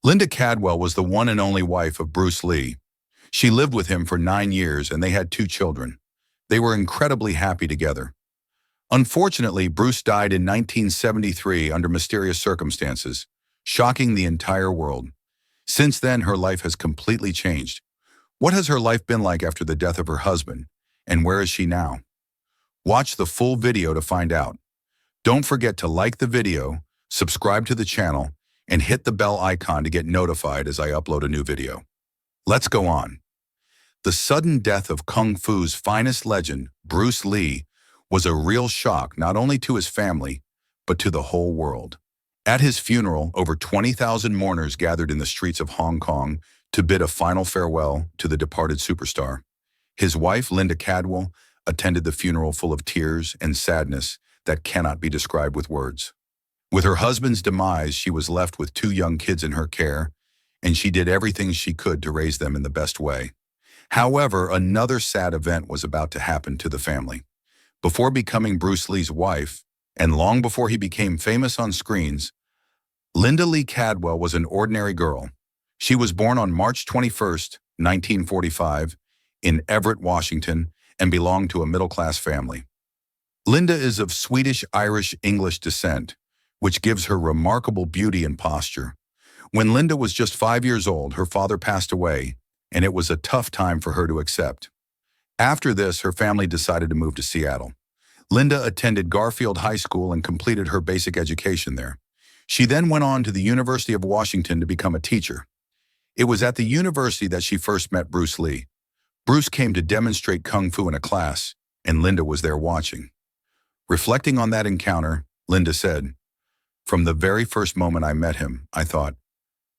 Linda Cadwell was the one and only wife of Bruce Lee. She lived with him for 9 years and they had two children. They were incredibly happy together. Unfortunately, Bruce died in 1973 under mysterious circumstances, shocking the entire world. Since then, her life has completely changed. What has her life been like after the death of her husband, and where is she now? Watch the full video to find out. Don't forget to like the video, subscribe to the channel, and hit the bell icon to get notified as I upload a new video. Let's go on. The sudden death of Kung Fu's finest legend, Bruce Lee, was a real shock not only to his family, but to the whole world. At his funeral, over 20,000 mourners gathered in the streets of Hong Kong to bid a final farewell to the departed superstar. His wife, Linda Cadwell, attended the funeral full of tears and sadness that cannot be described with words. With her husband's demise, she was left with two young kids in her care, and she did everything she could to raise them in the best way. However, another sad event was about to happen to the family. Before becoming Bruce Lee's wife, and long before he became famous on screens, Linda Lee Cadwell was an ordinary girl. She was born on March 21st, 1945, in Everett, Washington, and belonged to a middle-class family. Linda is of Swedish-Irish-English descent, which gives her remarkable beauty and posture. When Linda was just 5 years old, her father passed away, and it was a tough time for her to accept. After this, her family decided to move to Seattle. Linda attended Garfield High School and completed her basic education there. She then went on to the University of Washington to become a teacher. It was at the university that she first met Bruce Lee. Bruce came to demonstrate Kung Fu in a class, and Linda was there watching. Reflecting on that encounter, Linda said, "From the very first moment I met him, I thought,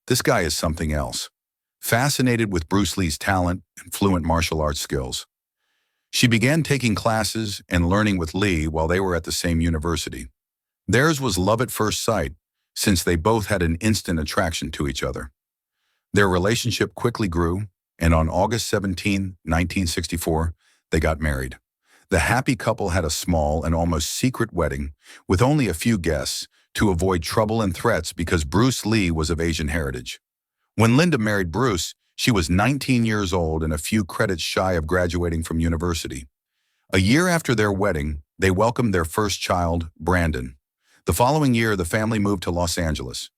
this guy is something else." Fascinated with Bruce Lee's talent and fluent martial arts skills, she began taking classes and learning with Lee while they were at the same university. Theirs was love at first sight, since they both had an instant attraction to each other. Their relationship quickly grew, and on August 17, 1964, they got married. The happy couple had a small and almost secret wedding with only a few guests to avoid trouble and threats because Bruce Lee was of Asian heritage. When Linda married Bruce, she was 19 years old and a few credits shy of graduating from university. A year after their wedding, they welcomed their first child, Brandon. The following year, the family moved to Los Angeles.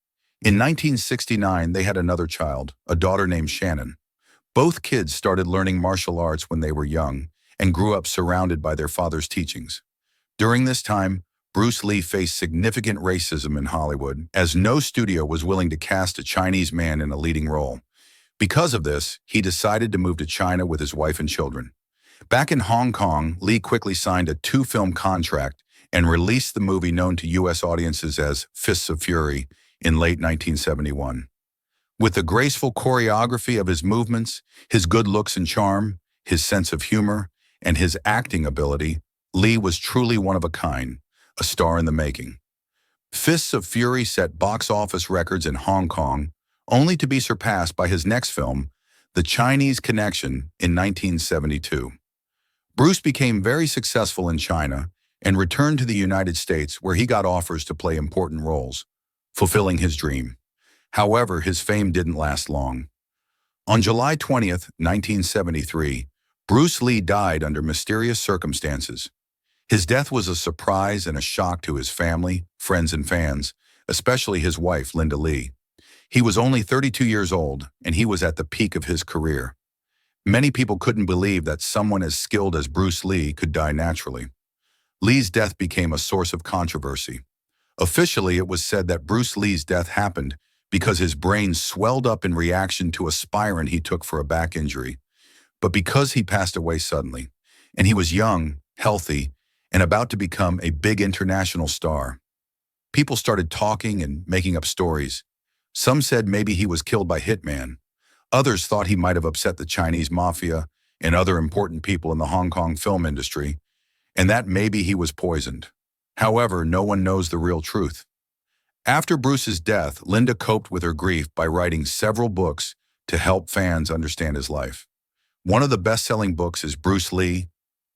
In 1969, they had another child, a daughter named Shannon. Both kids started learning martial arts when they were young and grew up surrounded by their father's teachings. During this time, Bruce Lee faced significant racism in Hollywood, as no studio was willing to cast a Chinese man in a leading role. Because of this, he decided to move to China with his wife and children. Back in Hong Kong, Lee quickly signed a 2-film contract and released the movie known to U.S. audiences as Fists of Fury in late 1971. With the graceful choreography of his movements, his good looks and charm, his sense of humor, and his acting ability, Lee was truly one of a kind, a star in the making. Fists of Fury set box office records in Hong Kong, only to be surpassed by his next film, The Chinese Connection, in 1972. Bruce became very successful in China and returned to the United States, where he got offers to play important roles, fulfilling his dream. However, his fame didn't last long. On July 20th, 1973, Bruce Lee died under mysterious circumstances. His death was a surprise and a shock to his family, friends, and fans, especially his wife, Linda Lee. He was only 32 years old, and he was at the peak of his career. Many people couldn't believe that someone as skilled as Bruce Lee could die naturally. Lee's death became a source of controversy. Officially, it was said that Bruce Lee's death happened because his brain swelled up in reaction to a Spirin he took for a back injury. But because he passed away suddenly, and he was young, healthy, and about to become a big international star, people started talking and making up stories. Some said maybe he was killed by hitman. Others thought he might have upset the Chinese mafia and other important people in the Hong Kong film industry, and that maybe he was poisoned. However, no one knows the real truth. After Bruce's death, Linda coped with her grief by writing several books to help fans understand his life. One of the best-selling books is Bruce Lee,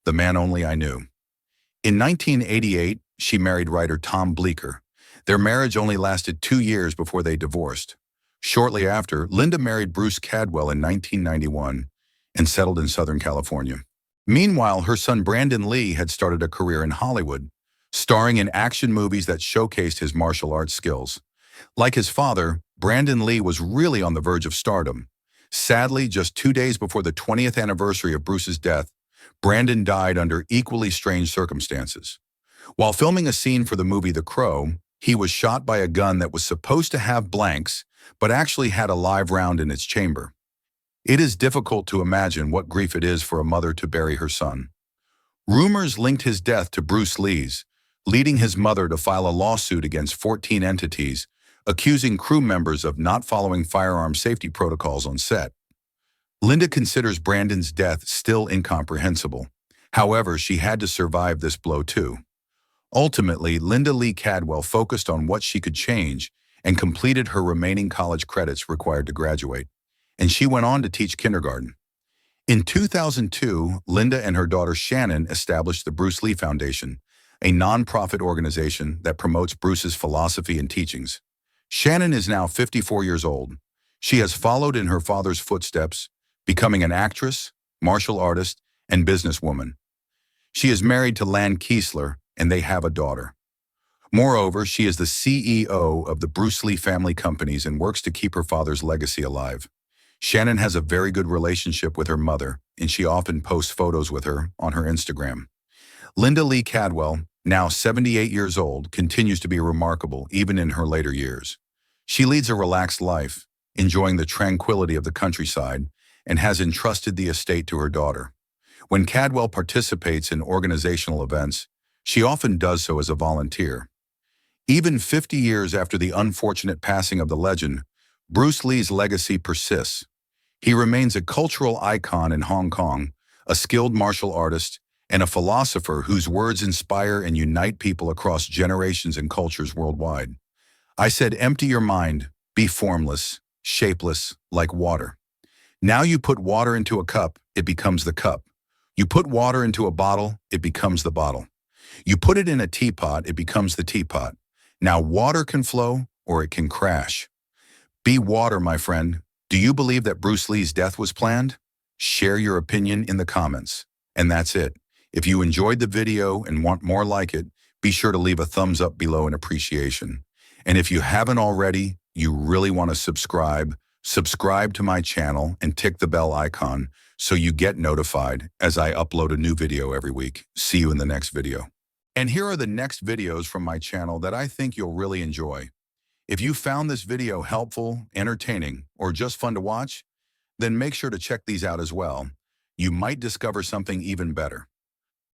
The Man Only I Knew. In 1988, she married writer Tom Bleecker. Their marriage only lasted 2 years before they divorced. Shortly after, Linda married Bruce Cadwell in 1991 and settled in Southern California. Meanwhile, her son Brandon Lee had started a career in Hollywood, starring in action movies that showcased his martial arts skills. Like his father, Brandon Lee was really on the verge of stardom. Sadly, just 2 days before the 20th anniversary of Bruce's death, Brandon died under equally strange circumstances. While filming a scene for the movie The Crow, he was shot by a gun that was supposed to have blanks, but actually had a live round in its chamber. It is difficult to imagine what grief it is for a mother to bury her son. Rumors linked his death to Bruce Lee's, leading his mother to file a lawsuit against 14 entities, accusing crew members of not following firearm safety protocols on set. Linda considers Brandon's death still incomprehensible. However, she had to survive this blow too. Ultimately, Linda Lee Cadwell focused on what she could change and completed her remaining college credits required to graduate, and she went on to teach kindergarten. In 2002, Linda and her daughter Shannon established the Bruce Lee Foundation, a nonprofit organization that promotes Bruce's philosophy and teachings. Shannon is now 54 years old. She has followed in her father's footsteps, becoming an actress, martial artist, and businesswoman. She is married to Lan Kiesler, and they have a daughter. Moreover, she is the CEO of the Bruce Lee family companies and works to keep her father's legacy alive. Shannon has a very good relationship with her mother, and she often posts photos with her on her Instagram. Linda Lee Cadwell, now 78 years old, continues to be remarkable even in her later years. She leads a relaxed life, enjoying the tranquility of the countryside, and has entrusted the estate to her daughter. When Cadwell participates in organizational events, she often does so as a volunteer. Even 50 years after the unfortunate passing of the legend, Bruce Lee's legacy persists. He remains a cultural icon in Hong Kong, a skilled martial artist, and a philosopher whose words inspire and unite people across generations and cultures worldwide. I said, empty your mind, be formless, shapeless, like water. Now you put water into a cup, it becomes the cup. You put water into a bottle, it becomes the bottle. You put it in a teapot, it becomes the teapot. Now water can flow or it can crash. Be water, my friend. Do you believe that Bruce Lee's death was planned? Share your opinion in the comments. And that's it. If you enjoyed the video and want more like it, be sure to leave a thumbs up below in appreciation. And if you haven't already, you really want to subscribe to my channel and tick the bell icon so you get notified as I upload a new video every week. See you in the next video. And here are the next videos from my channel that I think you'll really enjoy. If you found this video helpful, entertaining, or just fun to watch, then make sure to check these out as well. You might discover something even better.